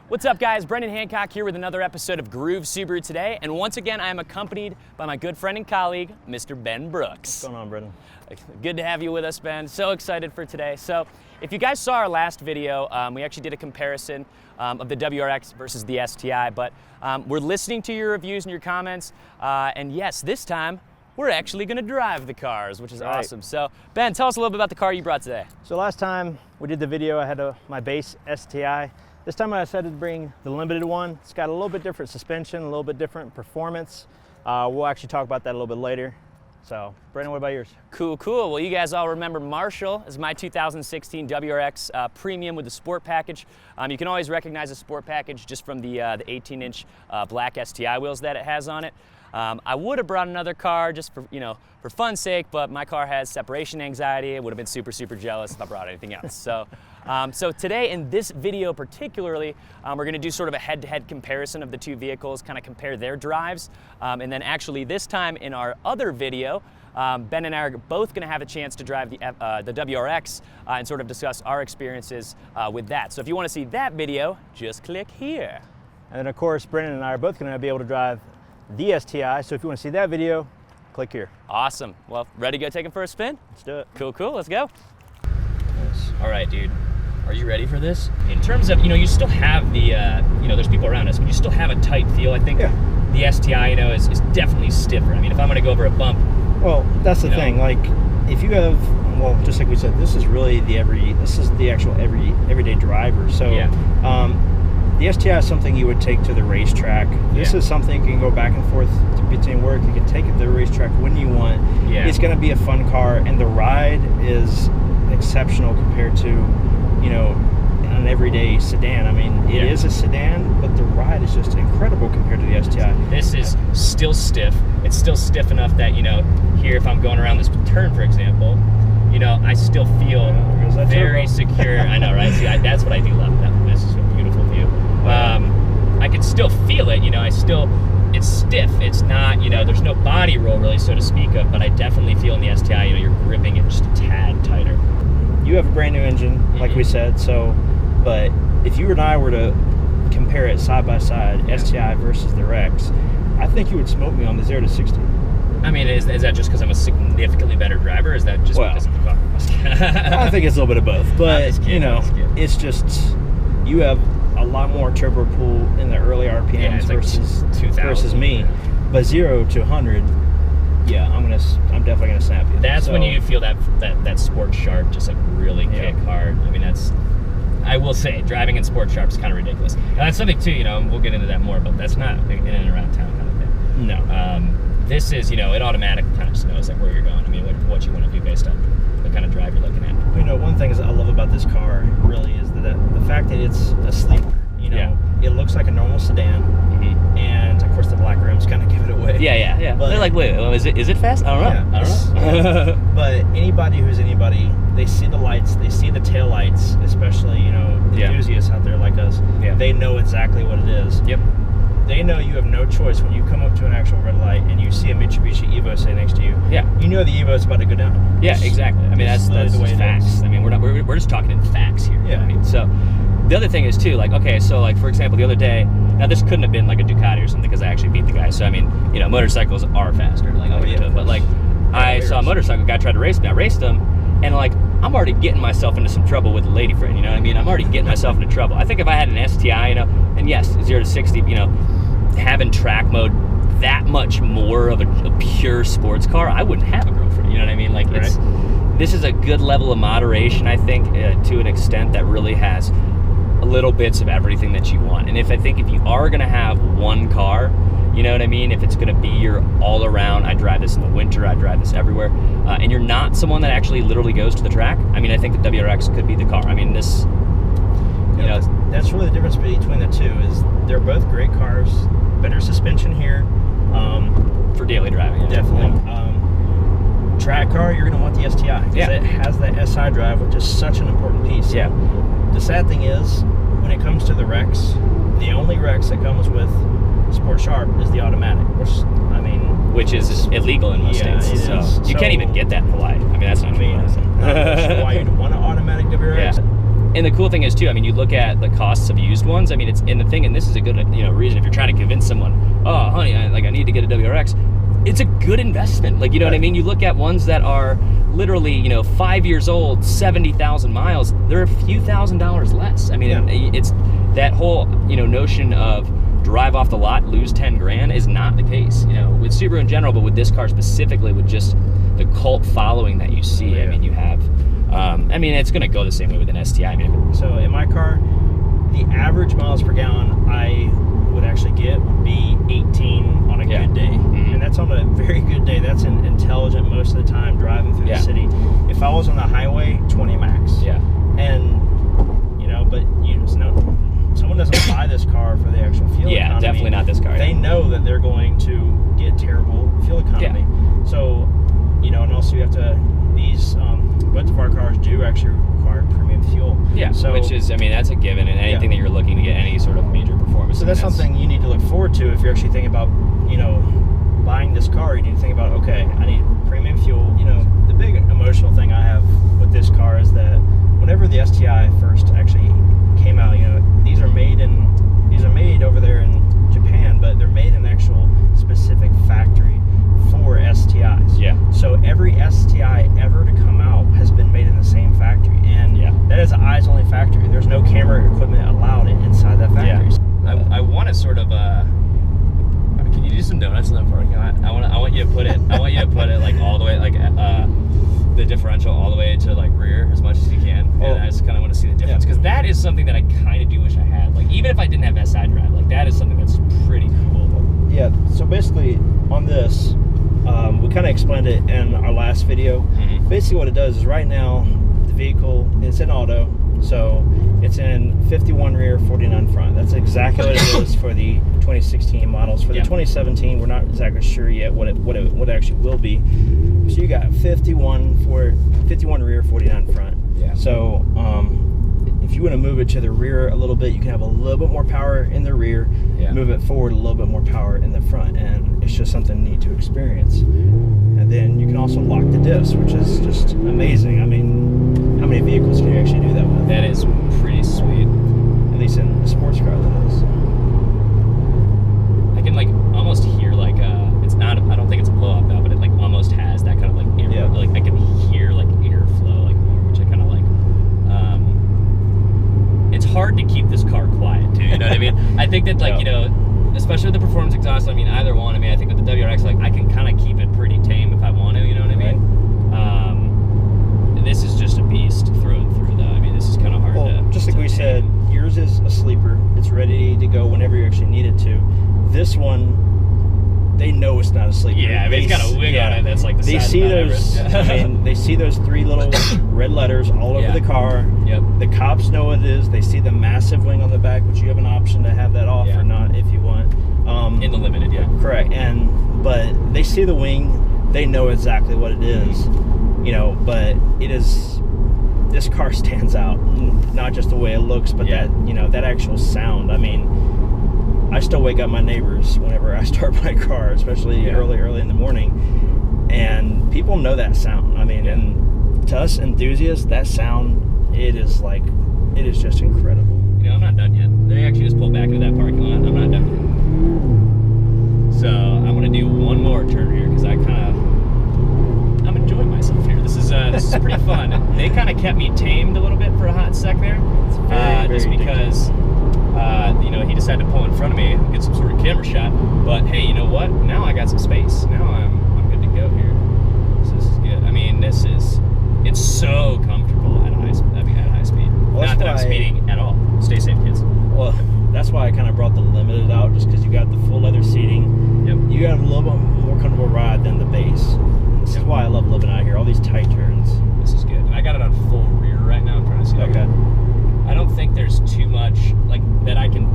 What's up, guys? Brendan Hancock here with another episode of Groove Subaru today, and once again I am accompanied by my good friend and colleague, Mr. Ben Brooks. What's going on, Brendan? Good to have you with us, Ben. So excited for today. So if you guys saw our last video, we actually did a comparison of the WRX versus the STI, but we're listening to your reviews and your comments, and yes, this time we're actually going to drive the cars, which is awesome. So Ben, tell us a little bit about the car you brought today. So last time we did the video, I had my base STI. This time I decided to bring the limited one. It's got a little bit different suspension, a little bit different performance. We'll actually talk about that a little bit later. So, Brandon, what about yours? Cool. Well, you guys all remember Marshall as my 2016 WRX Premium with the Sport Package. You can always recognize the Sport Package just from the 18-inch black STI wheels that it has on it. I would have brought another car just for, for fun's sake, but my car has separation anxiety. I would have been super jealous if I brought anything else. So today in this video particularly, we're going to do sort of a head-to-head comparison of the two vehicles, kind of compare their drives, and then actually this time in our other video, Ben and I are both going to have a chance to drive the WRX and sort of discuss our experiences with that. So if you want to see that video, just click here. And then of course, Brendan and I are both going to be able to drive the STI, so if you want to see that video, click here. Awesome. Well, ready to go take it for a spin? Let's do it. Cool, let's go. Nice. All right, dude. Are you ready for this? In terms of, you still have the, there's people around us, but you still have a tight feel. I think the STI, is definitely stiffer. I mean, if I'm gonna go over a bump. Well, that's the thing. Like, if you have, well, just like we said, this is really this is the actual everyday driver. So, the STI is something you would take to the racetrack. This is something you can go back and forth between work. You can take it to the racetrack when you want. It's going to be a fun car, and the ride is exceptional compared to, an everyday sedan. I mean, it is a sedan, but the ride is just incredible compared to the STI. This is still stiff. It's still stiff enough that, here if I'm going around this turn, for example, I still feel very secure. I know, right? See, that's what I do love. This is a beautiful view. I can still feel it, it's stiff. It's not, there's no body roll really, so to speak of, but I definitely feel in the STI, you're gripping it just a tad tighter. You have a brand new engine, like we said, but if you and I were to compare it side by side, STI versus the RX, I think you would smoke me on the 0 to 60. I mean, is that just because I'm a significantly better driver, or is that just because of the car? I think it's a little bit of both, but it's just, you have a lot more turbo pull in the early RPMs versus me. But 0 to 100, I'm definitely gonna snap you. That's when you feel that sport sharp just like really kick hard. I mean, I will say, driving in sport sharp is kind of ridiculous. And that's something too, we'll get into that more, but that's not in and around town kind of thing. No. This is, it automatically kind of just knows like where you're going. I mean, what you want to do based on the kind of drive you're looking at. One thing I love about this car really is the fact that it's a sleeper. It looks like a normal sedan, and of course the black rims kind of give it away. Yeah. But they're like, wait, is it fast? I don't know. But anybody, they see the lights, they see the tail lights, especially the enthusiasts out there like us. They know exactly what it is. They know you have no choice when you come up to an actual red light and you see a Mitsubishi Evo say next to you. You know the Evo is about to go down. Exactly. I mean, that's the way facts. I mean, we're just talking in facts here. I mean, so the other thing is too, like, okay, so like for example, the other day, now this couldn't have been like a Ducati or something because I actually beat the guy. So I mean, motorcycles are faster. Like, but like, I saw a motorcycle guy try to race me. I raced him, and like, I'm already getting myself into some trouble with a lady friend. You know what I mean? I'm already getting myself into trouble. I think if I had an STI, and yes, 0 to 60, having track mode that much more of a pure sports car, I wouldn't have a girlfriend. You know what I mean? Like, this is a good level of moderation, I think, to an extent that really has little bits of everything that you want. And if you are going to have one car, you know what I mean? If it's going to be your all around, I drive this in the winter, I drive this everywhere, and you're not someone that actually literally goes to the track, I mean, I think the WRX could be the car. I mean, this, that's really the difference between the two, is they're both great cars, better suspension here. For daily driving. Definitely. Track car, you're going to want the STI, because it has that SI drive, which is such an important piece. The sad thing is, when it comes to the REX, the only REX that comes with Sport Sharp is the automatic, which is illegal in most states. So you can't even get that in Hawaii. I mean, that's not true. Not sure why you'd want an automatic WRX. And the cool thing is too, I mean, you look at the costs of used ones. I mean, it's and this is a good reason if you're trying to convince someone, oh honey, I need to get a WRX. It's a good investment. Like, you know what I mean? You look at ones that are literally 5 years old, 70,000 miles. They're a few $1,000s less. I mean, it's that whole notion of drive off the lot, lose 10 grand is not the case. With Subaru in general, but with this car specifically, with just the cult following that you see. I mean, you have. I mean, it's going to go the same way with an STI. I mean, so in my car, the average miles per gallon I would actually get would be 18 on a good day. And that's on a very good day. That's an intelligent most of the time driving through the city. If I was on the highway, 20 max. And but someone doesn't buy this car for the actual fuel economy. Definitely not this car. They know that they're going to get terrible fuel economy. So and also you have to both of our cars do actually require premium fuel. So which is, I mean, that's a given in anything that you're looking to get any sort of major performance. So that's something you need to look forward to if you're actually thinking about, buying this car. You need to think about, okay, I need premium fuel. The big emotional thing I have with this car is that whenever the STI first actually came out, these are made over there in Japan, but they're made in the actual specific factory for STIs. So every STI ever to come out has been made in the same factory, and that is an eyes-only factory. There's no camera equipment allowed inside that factory. I want to sort of. Can you do some donuts in the parking lot? I want you to put it. I want you to put it like all the way, like the differential all the way to like rear as much as you can. And I just kind of want to see the difference because that is something that I kind of do wish I had. Like even if I didn't have SI drive, like that is something that's pretty cool. Yeah. So basically, on this, we kind of explained it in our last video. Basically, what it does is right now the vehicle is in auto, so it's in 51 rear, 49 front. That's exactly what it is for the 2016 models. For the 2017, we're not exactly sure yet what it actually will be. So you got 51 rear, 49 front. So if you want to move it to the rear a little bit, you can have a little bit more power in the rear. Move it forward a little bit more power in the front, and it's just something neat to experience. And then you can also lock the diffs, which is just amazing. I mean, how many vehicles can you actually do that with? That is pretty sweet. At least in a sports car, that is. I can like almost hear like it's not. I don't think it's a blow up valve, but it like almost has that kind of like air. Like I can hear like airflow like more, which I kind of like. It's hard to keep this car quiet too. You know what I mean? I think that like especially with the performance exhaust. I mean, either one. I mean, I think with the WRX, like I can kind of keep it pretty tame if I want to. You know what I mean? This is just a beast through and through, though. I mean, this is kind of hard to. Just like we said, yours is a sleeper. It's ready to go whenever you actually need it to. This one, they know it's not a sleeper. Yeah, I mean, it's got a wing on it that's like the they size see of those. I mean, they see those three little red letters all over the car. The cops know what it is. They see the massive wing on the back, which you have an option to have that off or not if you want. In the limited, correct. But they see the wing. They know exactly what it is. But it is. This car stands out, not just the way it looks, but that actual sound. I mean, I still wake up my neighbors whenever I start my car, especially early in the morning, and people know that sound. I mean, and to us enthusiasts, that sound, it is just incredible. I'm not done yet. They actually just pulled back into that parking lot. I'm not done yet. So I'm gonna do one more turn here because I'm enjoying myself here. This is pretty fun. They kind of kept me tamed a little bit for a hot sec there, just because he decided to pull in front of me and get some sort of camera shot. But hey, you know what? Now I got some space. Now I'm good to go here. So this is good. I mean, it's so comfortable at high speed. Well, not that I'm speeding at all. Stay safe, kids. Well, that's why I kind of brought the limited out, just because you got the full leather seating. You got a little bit more comfortable ride than the base. This is why I love living out here. All these tight turns. This is good. And I got it on full rear right now. I'm trying to see. Okay. I don't think there's too much like that I can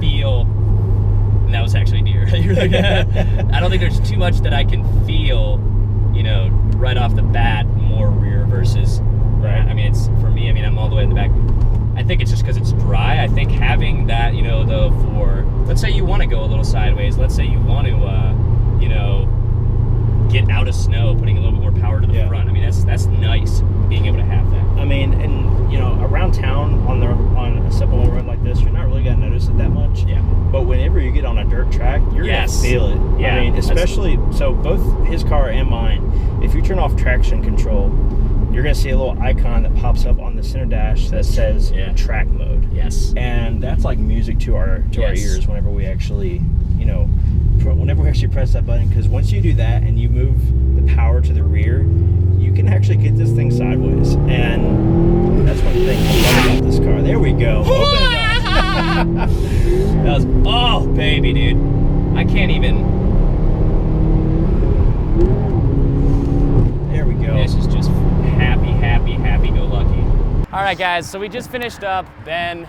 feel. And that was actually deer. I don't think there's too much that I can feel, right off the bat, more rear versus. Right. I mean, it's for me. I mean, I'm all the way in the back. I think it's just because it's dry. I think having that, though, for let's say you want to go a little sideways. Let's say you want to, get out of snow, putting a little bit more power to the front. I mean, that's nice being able to have that. I mean, and you know, around town on a simple road like this, you're not really gonna notice it that much. Yeah. But whenever you get on a dirt track, you're gonna feel it. Yeah. I mean, especially so both his car and mine. If you turn off traction control, you're gonna see a little icon that pops up on the center dash that says track mode. Yes. And that's like music to our ears whenever we actually, you know, whenever we actually press that button, because once you do that and you move the power to the rear, you can actually get this thing sideways. And that's one thing I love about this car. There we go. Open it up. That was, oh baby, dude. I can't even. There we go. This is just happy go lucky. All right, guys, so we just finished up. Ben,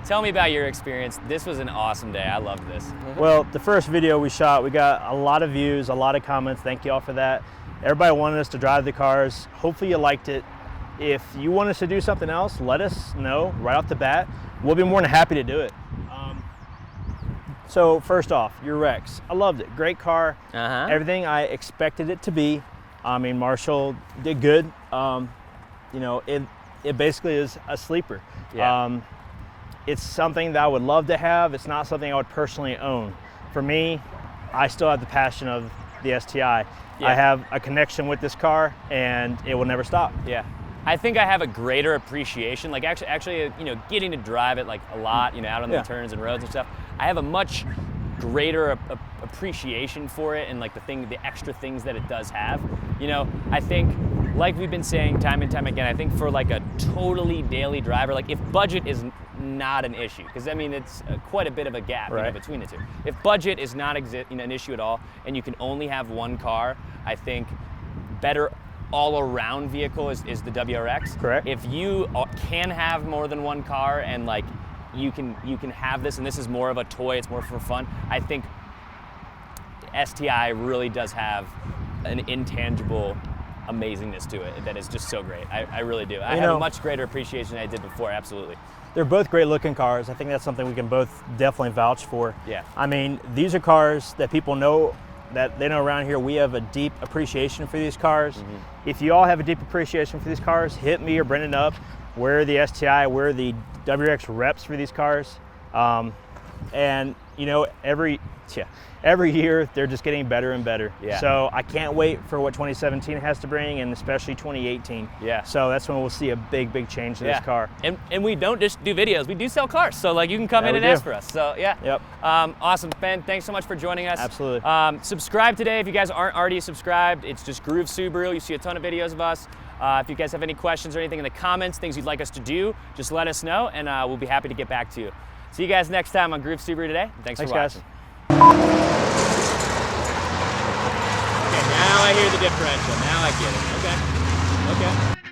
tell me about your experience. This was an awesome day. I loved this. Well, the first video we shot, we got a lot of views, a lot of comments. Thank you all for that. Everybody wanted us to drive the cars. Hopefully you liked it. If you want us to do something else, let us know right off the bat. We'll be more than happy to do it. So first off, your Rex. I loved it. Great car. Everything I expected it to be. I mean, Marshall did good. You know, it basically is a sleeper. Yeah. It's something that I would love to have. It's not something I would personally own. For me, I still have the passion of the STI. Yeah. I have a connection with this car, and it will never stop. Yeah. I think I have a greater appreciation, like actually, you know, getting to drive it like a lot, you know, out on the turns and roads and stuff. I have a much greater appreciation for it and like the extra things that it does have. You know, I think, like we've been saying time and time again, I think for like a totally daily driver, like if budget is not an issue, because I mean it's quite a bit of a gap you know, between the two. If budget is not an issue at all, and you can only have one car, I think better all-around vehicle is the WRX. Correct. If you can have more than one car and like you can have this, and this is more of a toy, it's more for fun, I think STI really does have an intangible amazingness to it that is just so great. I really do. I have a much greater appreciation than I did before, absolutely. They're both great looking cars. I think that's something we can both definitely vouch for. Yeah. I mean, these are cars that people know, that they know around here we have a deep appreciation for these cars. If you all have a deep appreciation for these cars, hit me or Brendan up. We're the STI, we're the WRX reps for these cars. And you know, every year they're just getting better and better. Yeah. So I can't wait for what 2017 has to bring, and especially 2018. Yeah. So that's when we'll see a big change to this car. And we don't just do videos, we do sell cars. So like you can come in and ask for us. So yeah. Yep. Awesome, Ben, thanks so much for joining us. Absolutely. Subscribe today if you guys aren't already subscribed. It's just Groove Subaru. You see a ton of videos of us. If you guys have any questions or anything in the comments, things you'd like us to do, just let us know, and we'll be happy to get back to you. See you guys next time on Groove Subaru today. Thanks for watching. Guys. Okay, now I hear the differential. Now I get it. Okay.